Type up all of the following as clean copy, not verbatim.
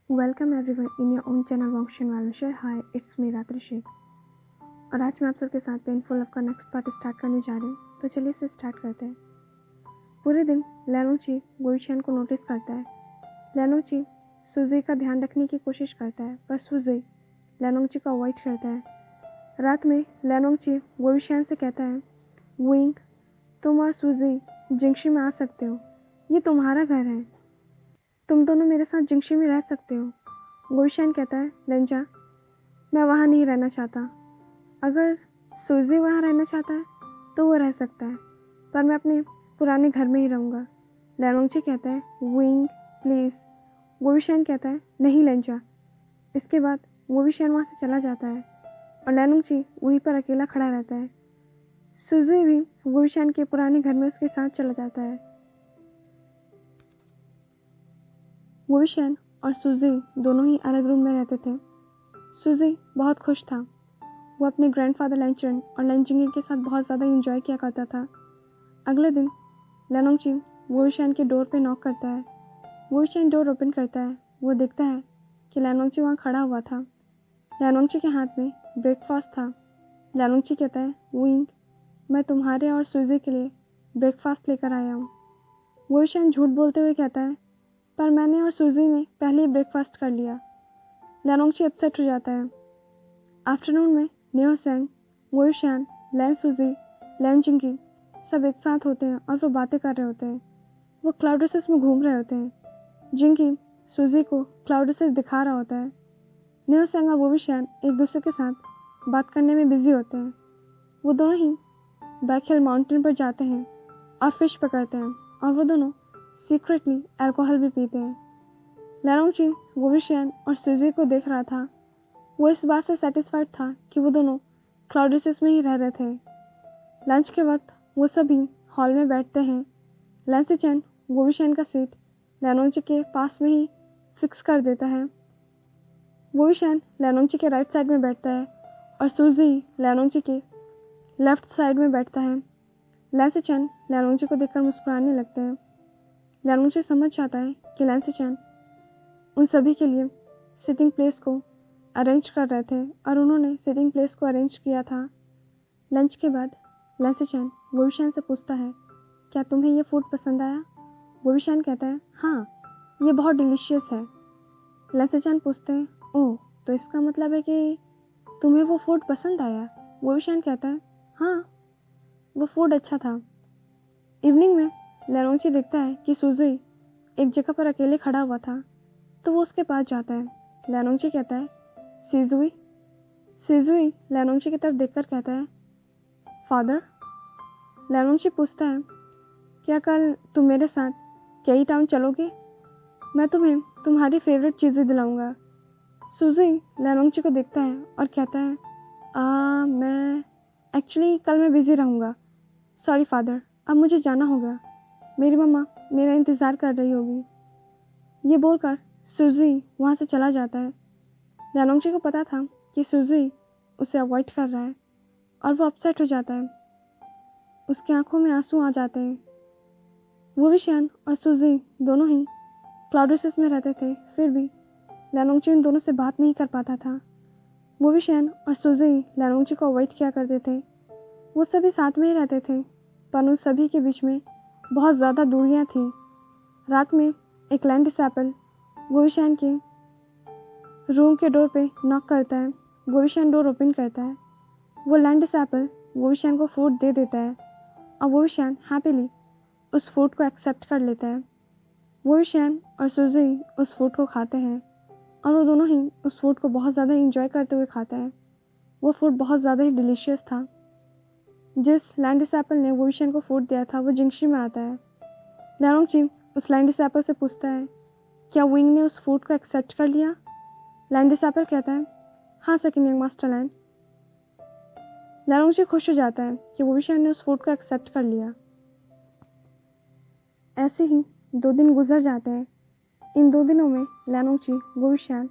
Welcome everyone in your own channel वंशन वालुशर। Hi, it's me Ratrishi. और आज मैं आप सबके साथ पेनफुल लव का नेक्स्ट पार्ट स्टार्ट करने जा रही हूँ। तो चलिए इसे स्टार्ट करते हैं। पूरे दिन लैनोंगची गुईशियन को नोटिस करता है। लैनोंगची सुजी का ध्यान रखने की कोशिश करता है, पर सुजी लैनोंगची को अवॉइड करता है। रात में लैनोंगची गुईशियन से कहता है, विंग, तुम और सुजी जिंगशी में आ सकते हो। ये तुम्हारा घर है, तुम दोनों मेरे साथ जिंगशी में रह सकते हो। गुईशियन कहता है, लेंजा, मैं वहाँ नहीं रहना चाहता। अगर सुजी वहाँ रहना चाहता है तो वो रह सकता है, पर मैं अपने पुराने घर में ही रहूँगा। लैनोंगची कहता है, विंग प्लीज़। गुईशियन कहता है, नहीं लेंजा। इसके बाद गुईशियन वहाँ से चला जाता है और लैनोंगची वहीं पर अकेला खड़ा रहता है। सुजी भी गुईशियन के पुराने घर में उसके साथ चला जाता है। गुईशियन और सुजी दोनों ही अलग रूम में रहते थे। सुजी बहुत खुश था। वो अपने ग्रैंडफादर लैंचरन और लैंजिंगी के साथ बहुत ज़्यादा इंजॉय किया करता था। अगले दिन लैनोंगची गुईशियन के डोर पे नॉक करता है। गुईशियन डोर ओपन करता है। वो देखता है कि लैनोंगची वहाँ खड़ा हुआ था। लैनोंगची के हाथ में ब्रेकफास्ट था। लैनोंगची कहता है, विंग, मैं तुम्हारे और सुजी के लिए ब्रेकफास्ट लेकर आया हूँ। गुईशियन झूठ बोलते हुए कहता है, पर मैंने और सुजी ने पहले ही ब्रेकफास्ट कर लिया। लैनोंगची अपसेट हो जाता है। आफ्टरनून में न्योसेंग, गुईशियन, लैन सुजी, लैन जिंगी सब एक साथ होते हैं और वो बातें कर रहे होते हैं। वो क्लाउडेसिस में घूम रहे होते हैं। जिंगी सुजी को क्लाउडेसिस दिखा रहा होता है। न्योसेंग और गुईशियन एक दूसरे के साथ बात करने में बिजी होते हैं। वो दोनों ही बैकहिल माउंटेन पर जाते हैं और फिश पकड़ते हैं, और वो दोनों सीक्रेटली अल्कोहल भी पीते हैं। लैनोंगची गुईशियन और सुजी को देख रहा था। वो इस बात से सेटिस्फाइड था कि वो दोनों क्लाउडेसिस में ही रह रहे थे। लंच के वक्त वो सभी हॉल में बैठते हैं। लैंसिचन गुईशियन का सीट लैनोंगची के पास में ही फिक्स कर देता है। गुईशियन लैनोंगची के राइट साइड में बैठता है और सुजी लैनोंगची के लेफ्ट साइड में बैठता है। लैंसिचन लैनोंगची को देखकर मुस्कुराने लगते हैं। लैनोंगची समझ जाता है कि लैंसिचन उन सभी के लिए सिटिंग प्लेस को अरेंज कर रहे थे और उन्होंने सिटिंग प्लेस को अरेंज किया था। लंच के बाद लैंसिचन गुईशियन से पूछता है, क्या तुम्हें ये फूड पसंद आया? गुईशियन कहता है, हाँ, ये बहुत डिलीशियस है। लैंसिचन पूछते हैं, ओह, तो इसका मतलब है कि तुम्हें वो फूड पसंद आया? गुईशियन कहता है, हाँ, वो फूड अच्छा था। इवनिंग में लैनोंगची देखता है कि सुजी एक जगह पर अकेले खड़ा हुआ था, तो वो उसके पास जाता है। लैनोंगची कहता है, सीजुई। सीजुई लैनोंगची की तरफ देखकर कहता है, फादर। लैनोंगची पूछता है, क्या कल तुम मेरे साथ केई टाउन चलोगे? मैं तुम्हें तुम्हारी फेवरेट चीज़ें दिलाऊंगा। सुजी लैनोंगची को देखता है और कहता है, मैं एक्चुअली कल मैं बिज़ी रहूँगा। सॉरी फादर, अब मुझे जाना होगा। मेरी मम्मा मेरा इंतज़ार कर रही होगी। ये बोलकर सुजी वहाँ से चला जाता है। लैनोंगची को पता था कि सुजी उसे अवॉइड कर रहा है और वो अपसेट हो जाता है। उसकी आंखों में आंसू आ जाते हैं। गुईशियन और सुजी दोनों ही क्लाउडेसिस में रहते थे, फिर भी लैनोंगची उन दोनों से बात नहीं कर पाता था। गुईशियन और सुजी लैनोंगची को अवॉइड किया करते थे। वो सभी साथ में ही रहते थे, पर उन सभी के बीच में बहुत ज़्यादा दूरियाँ थीं। रात में एक लैंड डिसैपल गुईशियन के रूम के डोर पे नॉक करता है। गुईशियन डोर ओपन करता है। वो लैंड डिसैपल गुईशियन को फूड दे देता है और गुईशियन हैप्पीली उस फूड को एक्सेप्ट कर लेता है। गुईशियन और सुजी उस फूड को खाते हैं और वो दोनों ही उस फूड को बहुत ज़्यादा इंजॉय करते हुए खाते हैं। वो फूड बहुत ज़्यादा ही डिलीशियस था। जिस लैंड डिसैपल ने गुईशियन को फूड दिया था वो जिंगशी में आता है। लैनोंगची उस लैंड डिसैपल से पूछता है, क्या विंग ने उस फूड को एक्सेप्ट कर लिया? लैंड डिसैपल कहता है, हाँ सेकंड यंग मास्टर लैंड। लैनोंगची खुश हो जाता है कि गुईशियन ने उस फूड को एक्सेप्ट कर लिया। ऐसे ही 2 दिन गुजर जाते हैं। इन 2 दिनों में लैनोंगची गुईशियन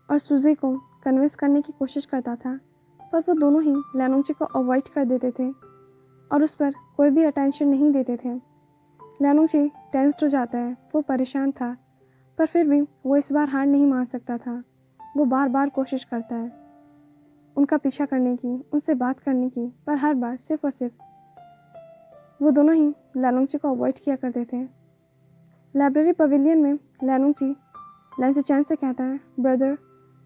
और सुजी को कन्विंस करने की कोशिश करता था, पर वो दोनों ही लैनोंगची को अवॉइड कर देते थे और उस पर कोई भी अटेंशन नहीं देते थे। लैनोंगची टेंस्ड हो जाता है। वो परेशान था। पर फिर भी वो इस बार हार नहीं मान सकता था। वो बार बार कोशिश करता है उनका पीछा करने की, उनसे बात करने की, पर हर बार सिर्फ और सिर्फ वो दोनों ही लैनोंगची को अवॉइड किया करते थे। लाइब्रेरी पवेलियन में लैनोंगची लैंसचैन से कहता है, ब्रदर,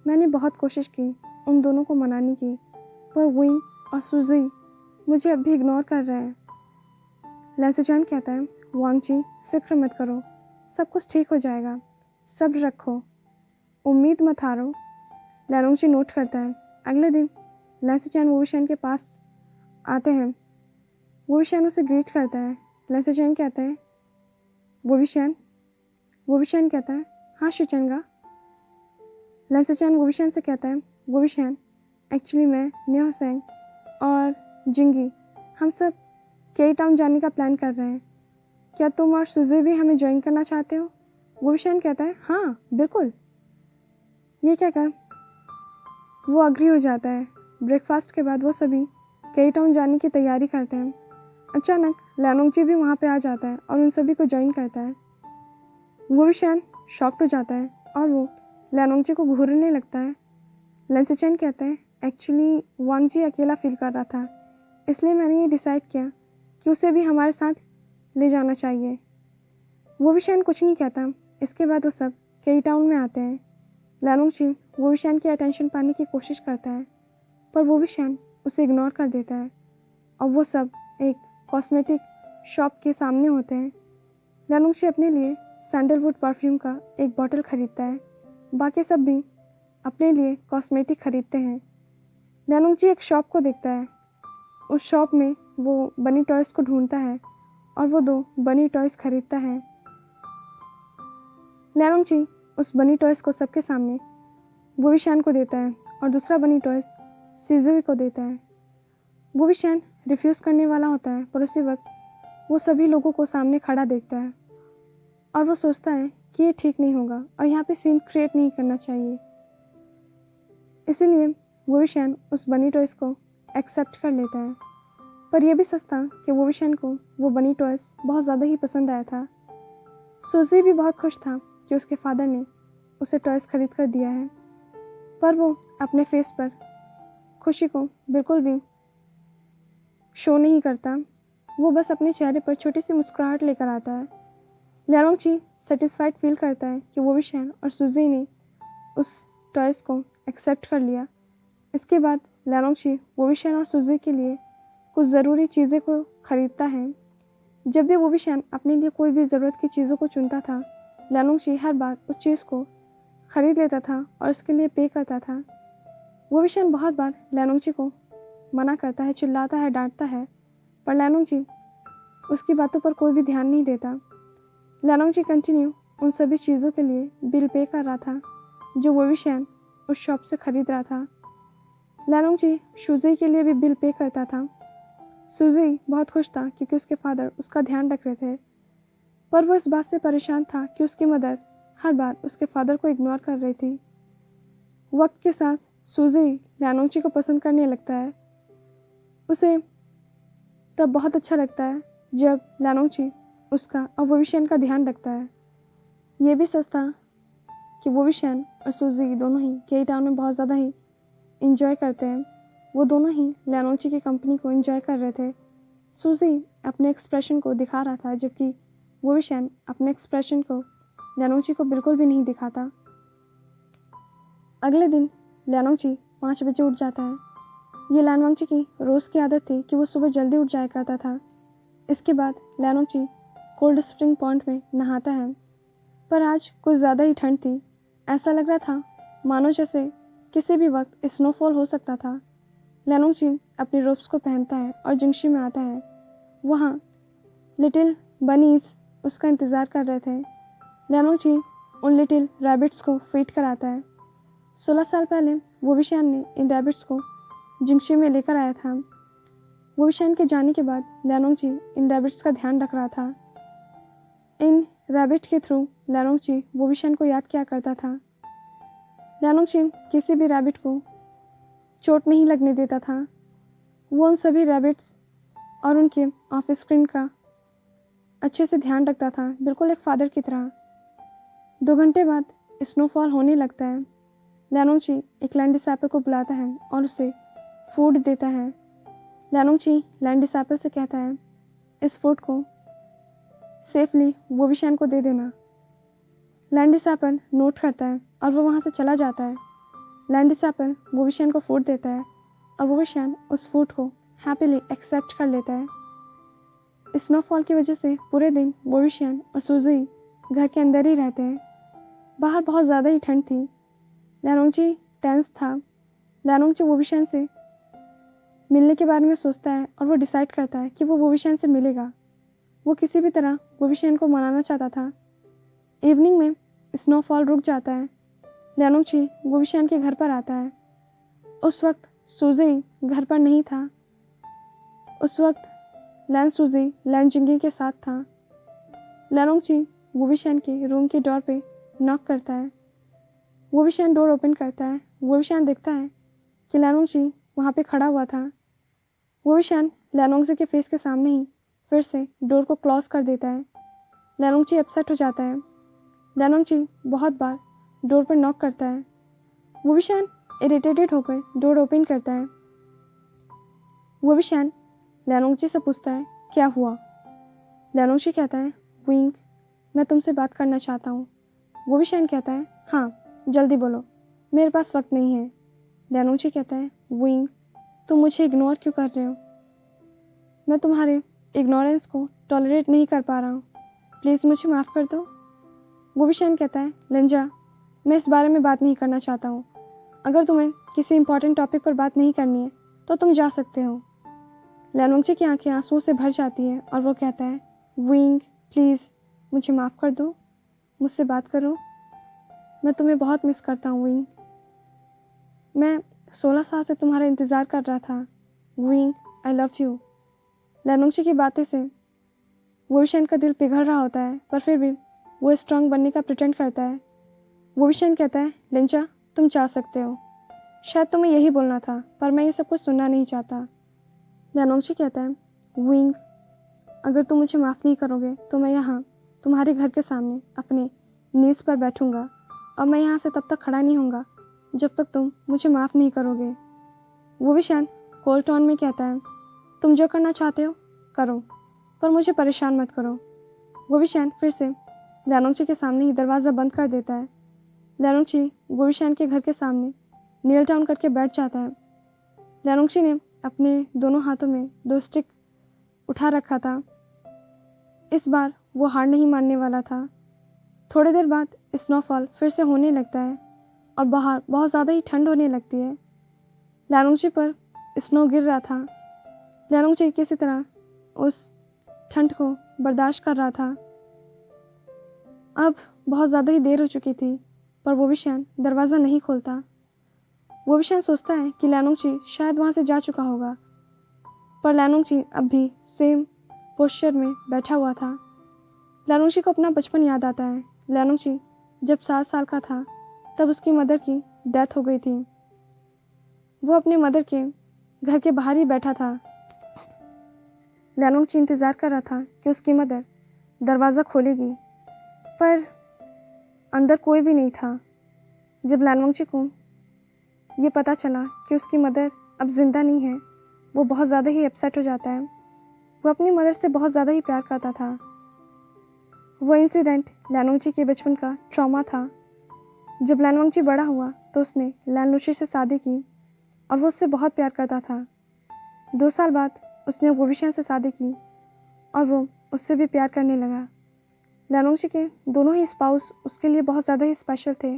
मैंने बहुत कोशिश की उन दोनों को मनाने की, पर विंग और सुजी मुझे अब भी इग्नोर कर रहे हैं। लैंसचैन कहता है, वांगची, फिक्र मत करो, सब कुछ ठीक हो जाएगा, सब्र रखो, उम्मीद मत हारो। लैनोंगची नोट करता है। अगले दिन लैंसचैन वोविशन के पास आते हैं। वोविशन उसे ग्रीट करता है। लैंसचैन कहता है, वोविशन कहता है, हाँ शुचेंगा। लैंसचैन वोविशन से कहता है, वोविशन, एक्चुअली मैं, न्योसेंग और जिंगी हम सब केई टाउन जाने का प्लान कर रहे हैं। क्या तुम और सुजी भी हमें ज्वाइन करना चाहते हो? वोविशन कहता है, हाँ बिल्कुल। ये कहकर वो अग्री हो जाता है। ब्रेकफास्ट के बाद वो सभी केई टाउन जाने की तैयारी करते हैं। अचानक लैनोंगची भी वहाँ पे आ जाता है और उन सभी को ज्वाइन करता है। वोविशन शॉक्ड हो जाता है और वो लैनोंगची को घूरने लगता है। लैंसचैन कहता है, एक्चुअली वांगजी अकेला फील कर रहा था, इसलिए मैंने ये डिसाइड किया कि उसे भी हमारे साथ ले जाना चाहिए। वोविशन कुछ नहीं कहता। इसके बाद वो सब केई टाउन में आते हैं। लैनोंगची वोविशन की अटेंशन पाने की कोशिश करता है, पर वोविशन उसे इग्नोर कर देता है और वो सब एक कॉस्मेटिक शॉप के सामने होते हैं। लैनोंगची अपने लिए सैंडलवुड परफ्यूम का एक बॉटल खरीदता है। बाकी सब भी अपने लिए कॉस्मेटिक खरीदते हैं। लैनोंगची एक शॉप को देखता है। उस शॉप में वो बनी टॉयज़ को ढूंढता है और वो 2 बनी टॉयज़ खरीदता है। लैनोंगची उस बनी टॉयज़ को सबके सामने वोविशन को देता है और दूसरा बनी टॉयज़ शिजुई को देता है। वोविशन रिफ्यूज़ करने वाला होता है, पर उसी वक्त वो सभी लोगों को सामने खड़ा देखता है और वो सोचता है कि ये ठीक नहीं होगा और यहाँ पे सीन क्रिएट नहीं करना चाहिए। इसीलिए वोविशन उस बनी टॉयज़ को एक्सेप्ट कर लेता है। पर यह भी सच था कि वोविशन को वो बनी टॉयज़ बहुत ज़्यादा ही पसंद आया था। सुजी भी बहुत खुश था कि उसके फादर ने उसे टॉयज़ खरीद कर दिया है, पर वो अपने फेस पर खुशी को बिल्कुल भी शो नहीं करता। वो बस अपने चेहरे पर छोटी सी मुस्कुराहट लेकर आता है। लैनोंगची सेटिस्फाइड फील करता है कि वोविशन और सुजी ने उस टॉयज़ को एक्सेप्ट कर लिया। इसके बाद लैनोंगची वोविशन और सुजी के लिए कुछ ज़रूरी चीज़ें को ख़रीदता है। जब भी वोविशन अपने लिए कोई भी ज़रूरत की चीज़ों को चुनता था, लैनोंगची हर बार उस चीज़ को ख़रीद लेता था और उसके लिए पे करता था। वोविशन बहुत बार लैनोंगची को मना करता है, चिल्लाता है, डांटता है, पर लैनोंगची उसकी बातों पर कोई भी ध्यान नहीं देता। लैनोंगची कंटिन्यू उन सभी चीज़ों के लिए बिल पे कर रहा था जो वोविशन उस शॉप से ख़रीद रहा था। लैनोंगची सुजी के लिए भी बिल पे करता था। सुजी बहुत खुश था क्योंकि उसके फादर उसका ध्यान रख रहे थे, पर वो इस बात से परेशान था कि उसकी मदर हर बार उसके फादर को इग्नोर कर रही थी। वक्त के साथ सुजी लैनोंगची को पसंद करने लगता है। उसे तब बहुत अच्छा लगता है जब लैनोंगची उसका और वोविशन का ध्यान रखता है। ये भी सच था कि वोविशन और सुजी दोनों ही केई टाउन में बहुत ज़्यादा ही इंजॉय करते हैं। वो दोनों ही लैनोंगची की कंपनी को इंजॉय कर रहे थे। सुजी अपने एक्सप्रेशन को दिखा रहा था, जबकि वोविशन अपने एक्सप्रेशन को लैनोंगची को बिल्कुल भी नहीं दिखाता। अगले दिन लैनोंगची 5 बजे उठ जाता है। ये लैनोंगची की रोज़ की आदत थी कि वो सुबह जल्दी उठ जाया करता था। इसके बाद लैनोंगची कोल्ड स्प्रिंग पॉन्ड में नहाता है, पर आज कुछ ज़्यादा ही ठंड थी। ऐसा लग रहा था मानो जैसे किसी भी वक्त स्नोफॉल हो सकता था। लैनोंगची अपनी रोब्स को पहनता है और जिंगशी में आता है। वहाँ लिटिल बनीज उसका इंतज़ार कर रहे थे। लैनोंगची उन लिटिल रैबिट्स को फीड कराता है। 16 साल पहले वोविशन ने इन रैबिट्स को जिंगशी में लेकर आया था। वोविशन के जाने के बाद लैनोंगची इन रैबिट्स का ध्यान रख रहा था। इन रैबिट के थ्रू लैनोंगची वोविशन को याद किया करता था। लैनोंगची किसी भी रैबिट को चोट नहीं लगने देता था। वो उन सभी रैबिट्स और उनके ऑफ स्क्रीन का अच्छे से ध्यान रखता था, बिल्कुल एक फादर की तरह। 2 घंटे बाद स्नोफॉल होने लगता है। लैनोंगची एक लैंड डिसाइपल को बुलाता है और उसे फूड देता है। लैनोंगची लैंड डिसाइपल से कहता है, इस फूड को सेफली वोविशान को दे देना। लैंड डिसाइपल नोट करता है और वो वहाँ से चला जाता है। लैंड डिसाइपल वोविशान को फूड देता है और वोविशान उस फूड को हैप्पीली एक्सेप्ट कर लेता है। स्नोफॉल की वजह से पूरे दिन वोविशान और सूजी घर के अंदर ही रहते हैं। बाहर बहुत ज़्यादा ही ठंड थी। लैनोंगची टेंस था। लैनोंगची वोविशान से मिलने के बारे में सोचता है और वो डिसाइड करता है कि वो वोविशान से मिलेगा। वो किसी भी तरह वोविशान को मनाना चाहता था। इवनिंग में स्नोफॉल रुक जाता है। लैनोंगची वोविशान के घर पर आता है। उस वक्त सूजी घर पर नहीं था। उस वक्त लैन सूजी लैन जिंगी के साथ था। लैनोंगची वोविशान के रूम की डोर पे नॉक करता है। वोविशान डोर ओपन करता है। वोविशान देखता है कि लैनोंगची वहाँ पे खड़ा हुआ था। वोविशान लैनोंगची के फेस के सामने ही फिर से डोर को क्लोज कर देता है। लैनोंगची अपसेट हो जाता है। लैनोंगची बहुत बार डोर पर नॉक करता है। वोविशान इरिटेटेड होकर डोर ओपन करता है। वोविशान लैनोंगची से पूछता है, क्या हुआ? लैनोंगची कहता है, विंग, मैं तुमसे बात करना चाहता हूँ। वोविशान कहता है, हाँ जल्दी बोलो, मेरे पास वक्त नहीं है। लैनोंगची कहता है, विंग, तुम मुझे इग्नोर क्यों कर रहे हो? मैं तुम्हारे इग्नोरेंस को टॉलरेट नहीं कर पा रहा हूँ। प्लीज़ मुझे माफ़ कर दो। वोविशान कहता है, लिंजा, मैं इस बारे में बात नहीं करना चाहता हूँ। अगर तुम्हें किसी इंपॉर्टेंट टॉपिक पर बात नहीं करनी है तो तुम जा सकते हो। लैनोंगची की आंखें आंसुओं से भर जाती है और वो कहता है, विंग, प्लीज़ मुझे माफ़ कर दो, मुझसे बात करो, मैं तुम्हें बहुत मिस करता हूँ विंग। मैं 16 साल से तुम्हारा इंतज़ार कर रहा था विंग, आई लव यू। लैनोंगची की बातें से वोविशान का दिल पिघल रहा होता है, पर फिर भी वो स्ट्रांग बनने का प्रिटेंड करता है। वोविशान कहता है, लिंजा, तुम जा सकते हो। शायद तुम्हें यही बोलना था, पर मैं ये सब कुछ सुनना नहीं चाहता। लैनोंगची कहता है, विंग, अगर तुम मुझे माफ़ नहीं करोगे तो मैं यहाँ तुम्हारे घर के सामने अपने नीज़ पर बैठूँगा और मैं यहाँ से तब तक खड़ा नहीं होऊंगा जब तक तुम मुझे माफ़ नहीं करोगे। वोविशान कोल्ड टोन में कहता है, तुम जो करना चाहते हो करो, पर मुझे परेशान मत करो। वोविशान फिर से लैनोंगची के सामने ही दरवाज़ा बंद कर देता है। लैनोंगची वोविशान के घर के सामने नील डाउन करके बैठ जाता है। लैनोंगची ने अपने दोनों हाथों में 2 स्टिक उठा रखा था। इस बार वो हार नहीं मानने वाला था। थोड़ी देर बाद स्नोफॉल फिर से होने लगता है और बाहर बहुत ज़्यादा ही ठंड होने लगती है। लैनोंगची पर स्नो गिर रहा था। लैनोंगची किसी तरह उस ठंड को बर्दाश्त कर रहा था। अब बहुत ज़्यादा ही देर हो चुकी थी, पर वोविशान दरवाज़ा नहीं खोलता। वोविशान सोचता है कि लैनोंगची शायद वहाँ से जा चुका होगा, पर लैनोंगची अब भी सेम पोस्चर में बैठा हुआ था। लैनोंगची को अपना बचपन याद आता है। लैनोंगची जब 7 साल का था तब उसकी मदर की डेथ हो गई थी। वो अपने मदर के घर के बाहर ही बैठा था। लैनोंगची इंतज़ार कर रहा था कि उसकी मदर दरवाज़ा खोलेगी, पर अंदर कोई भी नहीं था। जब लैनोंगची को ये पता चला कि उसकी मदर अब ज़िंदा नहीं है, वो बहुत ज़्यादा ही अपसेट हो जाता है। वो अपनी मदर से बहुत ज़्यादा ही प्यार करता था। वो इंसिडेंट लैनोंगची के बचपन का ट्रॉमा था। जब लैनोंगची बड़ा हुआ तो उसने लैनलुशी से शादी की और वो उससे बहुत प्यार करता था। 2 साल बाद उसने वोविशान से शादी की और वो उससे भी प्यार करने लगा। लैनोंगची के दोनों ही स्पाउस उसके लिए बहुत ज़्यादा ही स्पेशल थे।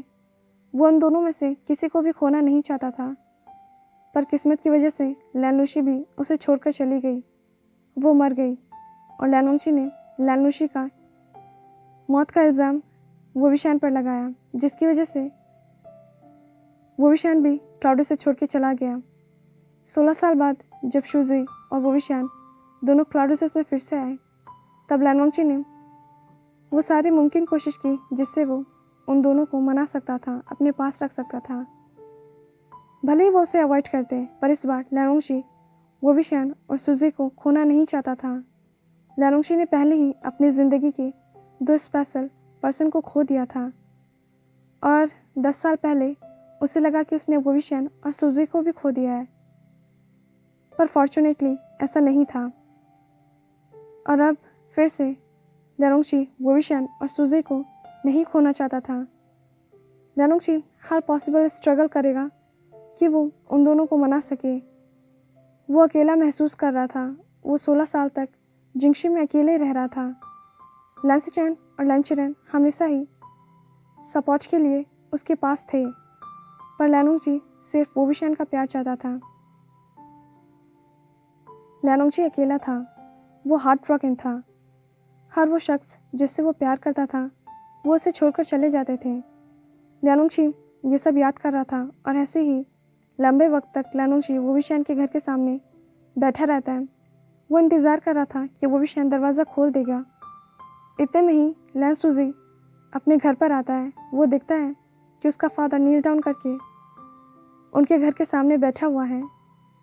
वो उन दोनों में से किसी को भी खोना नहीं चाहता था, पर किस्मत की वजह से लैनलुशी भी उसे छोड़कर चली गई। वो मर गई और लैनोंगची ने लैनलुशी का मौत का इल्ज़ाम वोविशान पर लगाया, जिसकी वजह से वोविशान भी क्लाउडी से छोड़ के चला गया। 16 साल बाद जब शूजी और वोविशान दोनों क्लाउडसेस में फिर से आए, तब लैनोंगची ने वो सारी मुमकिन कोशिश की जिससे वो उन दोनों को मना सकता था, अपने पास रख सकता था। भले ही वो उसे अवॉइड करते, पर इस बार लैनोंगची वोविशान और सूजी को खोना नहीं चाहता था। लैनोंगची ने पहले ही अपनी ज़िंदगी के 2 स्पेशल पर्सन को खो दिया था। और 10 साल पहले उसे लगा कि उसने वोविशियन और सूजी को भी खो दिया है, पर फॉर्चुनेटली ऐसा नहीं था। और अब फिर से लियांगची वोविशियन और सूजी को नहीं खोना चाहता था। लियांगची हर पॉसिबल स्ट्रगल करेगा कि वो उन दोनों को मना सके। वो अकेला महसूस कर रहा था। वो 16 साल तक जिंगशी में अकेले रह रहा था। लैंसीचैन और लैंचरेन हमेशा ही सपोर्ट के लिए उसके पास थे, पर लियांगची सिर्फ वोविशियन का प्यार चाहता था। लियांगची अकेला था। वो हार्ट ब्रोकन था। हर वो शख्स जिससे वो प्यार करता था वो उसे छोड़कर चले जाते थे। लियांगची ये सब याद कर रहा था और ऐसे ही लंबे वक्त तक लियांगची वोविशियन के घर के सामने बैठा रहता है। वो इंतज़ार कर रहा था कि वोविशियन दरवाज़ा खोल देगा। इतने में ही लैन सूजी अपने घर पर आता है। वो देखता है कि उसका फादर नील डाउन करके उनके घर के सामने बैठा हुआ है।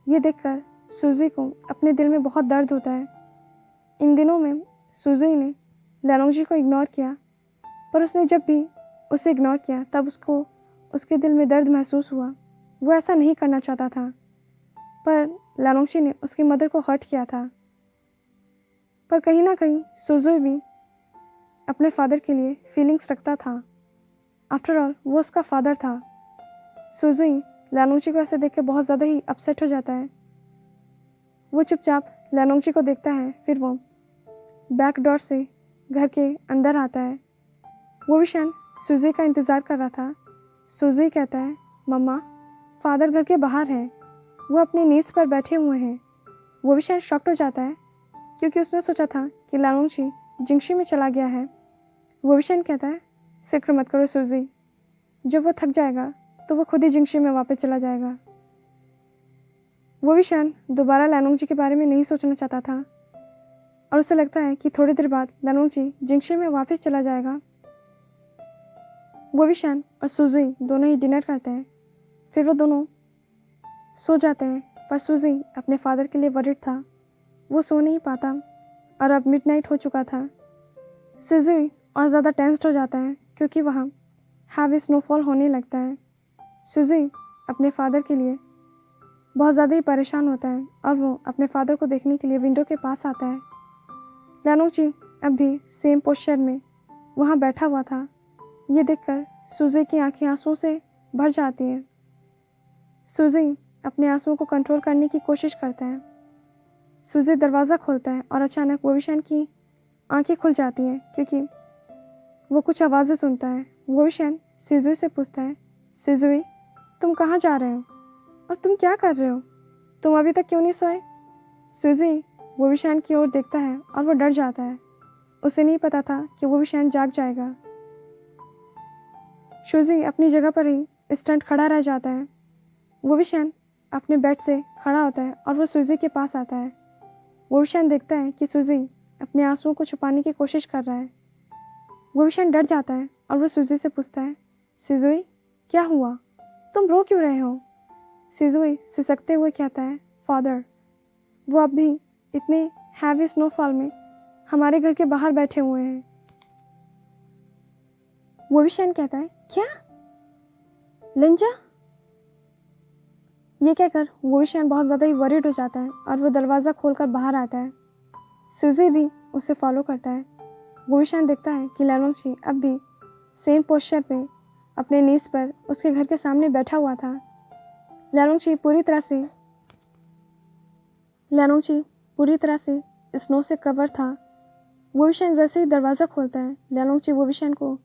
ये देखकर सूजी को अपने दिल में बहुत दर्द होता है। इन दिनों में सूजी ने लियांगची को इग्नोर किया, पर उसने जब भी उसे इग्नोर किया तब उसको उसके दिल में दर्द महसूस हुआ। वो ऐसा नहीं करना चाहता था, पर लियांगची ने उसकी मदर को हर्ट किया था। पर कहीं ना कहीं सूजी भी अपने फादर के लिए फीलिंग्स रखता था। आफ्टर ऑल वो उसका फादर था। सूजी लियांगची को ऐसे देख के बहुत ज़्यादा ही अपसेट हो जाता है। वो चुपचाप लियांगची को देखता है, फिर वो बैक डोर से घर के अंदर आता है। वोविशियन सूजी का इंतज़ार कर रहा था। सूजी कहता है, मम्मा, फादर घर के बाहर है, वो अपने नीज पर बैठे हुए हैं। वोविशियन शॉक्ड हो जाता है क्योंकि उसने सोचा था कि लियांगची जिंगशी में चला गया है। वोविशियन कहता है, फिक्र मत करो सूजी, जब वो थक जाएगा तो वो खुद ही जिंगशी में वापस चला जाएगा। वोविशियन दोबारा लियांगची के बारे में नहीं सोचना चाहता था और उसे लगता है कि थोड़ी देर बाद लियांगची जिंगशी में वापस चला जाएगा। वोविशियन और सूजी दोनों ही डिनर करते हैं, फिर वो दोनों सो जाते हैं। पर सूजी अपने फादर के लिए वरिड था। वो सो नहीं पाता और अब मिडनाइट हो चुका था। सूजी और ज़्यादा टेंस्ड हो जाता है क्योंकि वहाँ हैवी स्नोफॉल होने लगता है। सूजी अपने फादर के लिए बहुत ज़्यादा ही परेशान होता है और वो अपने फादर को देखने के लिए विंडो के पास आता है। लियांगची अब भी सेम पोस्चर में वहाँ बैठा हुआ था। ये देखकर सूजी की आंखें आंसुओं से भर जाती हैं। सूजी अपने आंसुओं को कंट्रोल करने की कोशिश करता है। सूजी दरवाज़ा खोलता है और अचानक वोविशियन की आंखें खुल जाती हैं क्योंकि वो कुछ आवाज़ें सुनता है। वोविशियन सिजुई से पूछता है, सिजुई, तुम कहाँ जा रहे हो और तुम क्या कर रहे हो? तुम अभी तक क्यों नहीं सोए? सूजी वोविशियन की ओर देखता है और वो डर जाता है। उसे नहीं पता था कि वोविशियन जाग जाएगा। सूजी अपनी जगह पर ही स्टंट खड़ा रह जाता है। वोविशियन अपने बेड से खड़ा होता है और वो सूजी के पास आता है। वोविशियन देखता है कि सूजी अपने आंसुओं को छुपाने की कोशिश कर रहा है। वोविशियन डर जाता है और वो सूजी से पूछता है, सिजुई, क्या हुआ? तुम रो क्यों रहे हो? सिजुई सिसकते हुए कहता है, फादर, वो अब भी इतने हैवी स्नोफॉल में हमारे घर के बाहर बैठे हुए हैं। वोविशियन कहता है, क्या? लिंजा? ये कहकर वोविशियन बहुत ज़्यादा ही वरीड हो जाता है और वो दरवाज़ा खोलकर बाहर आता है। सूजी भी उसे फॉलो करता है। वोविशियन देखता है कि लियांगची अब भी सेम पोस्चर पे अपने नीज पर उसके घर के सामने बैठा हुआ था। लियांगची पूरी तरह से स्नो से कवर था। वोविशियन जैसे ही दरवाज़ा खोलता है, लियांगची वोविशियन को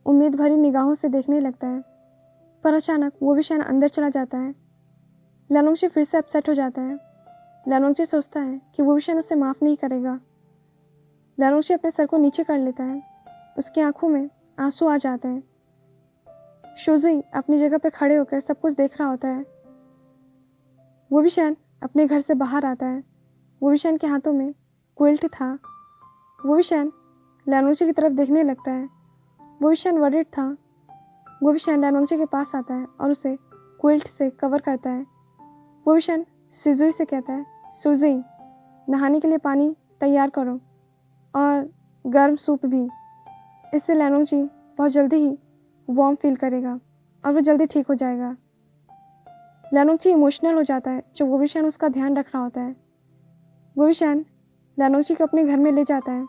उम्मीद भरी निगाहों से देखने लगता है, पर अचानक वोविशियन अंदर चला जाता है। लियांगची फिर से अपसेट हो जाता है। लियांगची सोचता है कि वोविशियन उसे माफ़ नहीं करेगा। लियांगची अपने सर को नीचे कर लेता है। उसकी आंखों में आंसू आ जाते हैं। सूजी अपनी जगह पर खड़े होकर सब कुछ देख रहा होता है। वोविशियन अपने घर से बाहर आता है। वोविशियन के हाथों में क्विल्ट था। वोविशियन लियांगची की तरफ देखने लगता है। वोविशियन वरीड था। वोविशियन लियांगची के पास आता है और उसे क्विल्ट से कवर करता है। वोविशियन सिजुई से कहता है, सूजी, नहाने के लिए पानी तैयार करो और गर्म सूप भी। इससे लियांगची बहुत जल्दी ही वार्म फील करेगा और वो जल्दी ठीक हो जाएगा। लैनोंगची इमोशनल हो जाता है जब वोबिशान उसका ध्यान रख रहा होता है। वोबिशान लैनोंगची को अपने घर में ले जाता है।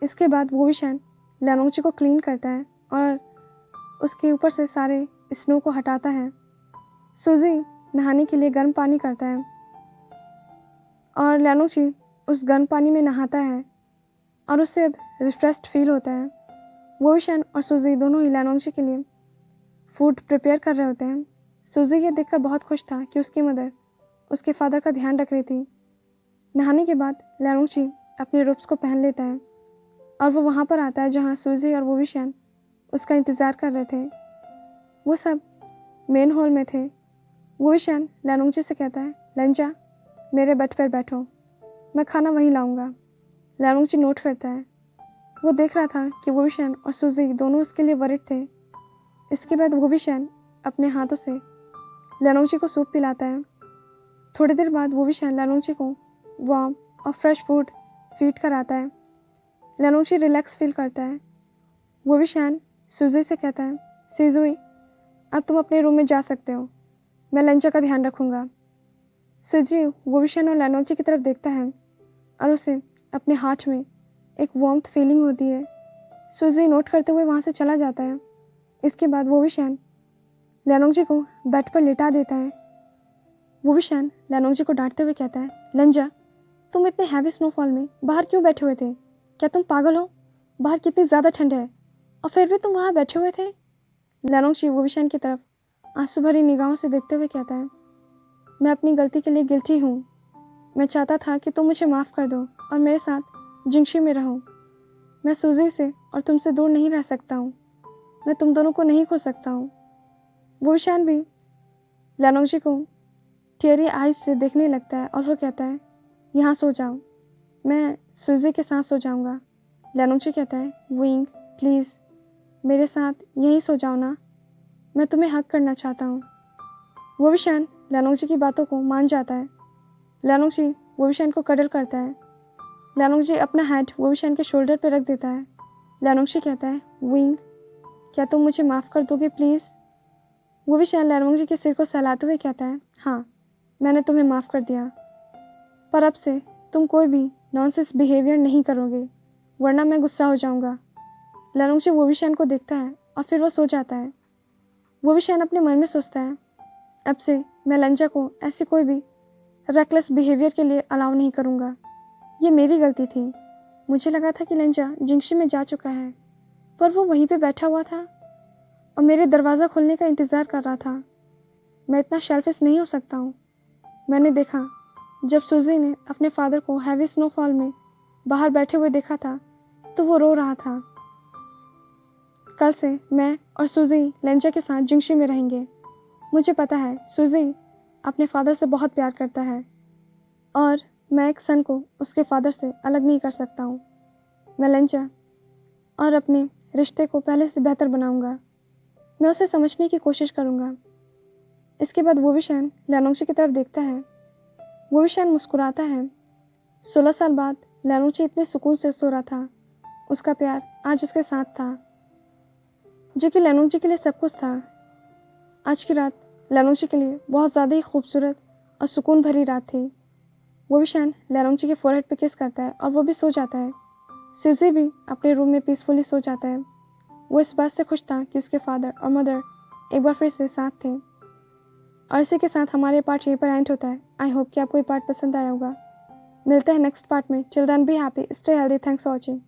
इसके बाद वोबिशान लैनोंगची को क्लीन करता है और उसके ऊपर से सारे स्नो को हटाता है। सूजी नहाने के लिए गर्म पानी करता है और लैनोंगची उस गर्म पानी में नहाता है और उससे अब रिफ्रेश्ड फील होता है। वोबिशान और सूजी दोनों ही लैनोंगची के लिए फूड प्रिपेयर कर रहे होते हैं। सूजी ये देखकर बहुत खुश था कि उसकी मदर उसके फादर का ध्यान रख रही थी। नहाने के बाद लैनोंगची अपने रोब्स को पहन लेता है और वो वहाँ पर आता है जहाँ सूजी और वोबिशान उसका इंतज़ार कर रहे थे। वो सब मेन हॉल में थे। वोबिशान लैनोंगची से कहता है, लंजा मेरे बेड पर बैठो, मैं खाना वहीं लाऊंगा। लैनोंगची नोट करता है। वो देख रहा था कि वोबिशान और सूजी दोनों उसके लिए वरिड थे। इसके बाद वोबिशान अपने हाथों से लैनोंगची को सूप पिलाता है। थोड़ी देर बाद वोबिशान लैनोंगची को वार्म और फ्रेश फूड फीड कराता है। लैनोंगची रिलैक्स फील करता है। वोबिशान सूजी से कहता है, सीजुई अब तुम अपने रूम में जा सकते हो, मैं लंचा का ध्यान रखूँगा। सूजी वोबिशान और लैनोंगची की तरफ देखता है और उसे अपने हाथ में एक वार्मथ फीलिंग होती है। सूजी नोट करते हुए वहाँ से चला जाता है। इसके बाद वोबिशान लैनोंगची को बेड पर लिटा देता है। वोबिशान लैनोंगची को डांटते हुए कहता है, लंजा तुम इतने हैवी स्नोफॉल में बाहर क्यों बैठे हुए थे? क्या तुम पागल हो? बाहर कितनी ज़्यादा ठंड है और फिर भी तुम वहाँ बैठे हुए थे। लैनोंगची वोबिशान की तरफ आंसू भरी निगाहों से देखते हुए कहता है, मैं अपनी गलती के लिए गिल्टी हूँ। मैं चाहता था कि तुम मुझे माफ़ कर दो और मेरे साथ जिंगशी में रहो। मैं सूजी से और तुमसे दूर नहीं रह सकता हूँ। मैं तुम दोनों को नहीं खो सकता हूँ। वोबिशान भी लैनोंगची को टेरी आइज से देखने लगता है और वो कहता है, यहाँ सो जाओ, मैं सूजी के साथ सो जाऊँगा। लैनोंगची कहता है, विंग प्लीज़ मेरे साथ यहीं सो जाओ ना, मैं तुम्हें हक करना चाहता हूँ। वोबिशान लैनोंगची की बातों को मान जाता है। लैनोंगची वोबिशान को कडल करता है। लैनोंगची अपना हेड वोबिशान के शोल्डर पर रख देता है। लैनोंगची कहता है, विंग क्या तुम मुझे माफ़ कर दोगे प्लीज़? वोबिशान लैनोंगची के सिर को सहलाते हुए कहता है, हाँ मैंने तुम्हें माफ़ कर दिया, पर अब से तुम कोई भी नॉनसेंस बिहेवियर नहीं करोगे वरना मैं गुस्सा हो जाऊँगा। लैनोंगची वोबिशान को देखता है और फिर वो सो जाता है। वोबिशान अपने मन में सोचता है, अब से मैं लंजा को ऐसी कोई भी रेकलेस बिहेवियर के लिए अलाउ नहीं करूँगा। ये मेरी गलती थी। मुझे लगा था कि लंजा जिंगशी में जा चुका है, पर वो वहीं पे बैठा हुआ था और मेरे दरवाज़ा खोलने का इंतज़ार कर रहा था। मैं इतना शेल्फिश नहीं हो सकता हूँ। मैंने देखा जब सूजी ने अपने फादर को हैवी स्नोफॉल में बाहर बैठे हुए देखा था तो वो रो रहा था। कल से मैं और सूजी लंजा के साथ जिंगशी में रहेंगे। मुझे पता है सूजी अपने फादर से बहुत प्यार करता है और मैं एक सन को उसके फादर से अलग नहीं कर सकता हूँ। मैं लंजा और अपने रिश्ते को पहले से बेहतर बनाऊँगा। मैं उसे समझने की कोशिश करूँगा। इसके बाद वोबिशान लैनोंगची की तरफ देखता है। वोबिशान मुस्कुराता है। 16 साल बाद लैनोंगची इतने सुकून से सो रहा था। उसका प्यार आज उसके साथ था, जो कि लैनोंगची के लिए सब कुछ था। आज की रात लैनोंगची के लिए बहुत ज़्यादा ही खूबसूरत और सुकून भरी रात थी। वोबिशान लैनोंगची के फोरहेड पे किस करता है और वो भी सो जाता है। सूजी भी अपने रूम में पीसफुली सो जाता है। वो इस बात से खुश था कि उसके फादर और मदर एक बार फिर से साथ थे। और इसी के साथ हमारे पार्ट यहीं पर एंड होता है। आई होप कि आपको ये पार्ट पसंद आया होगा। मिलते हैं नेक्स्ट पार्ट में। Till then be happy, stay healthy, thanks for watching.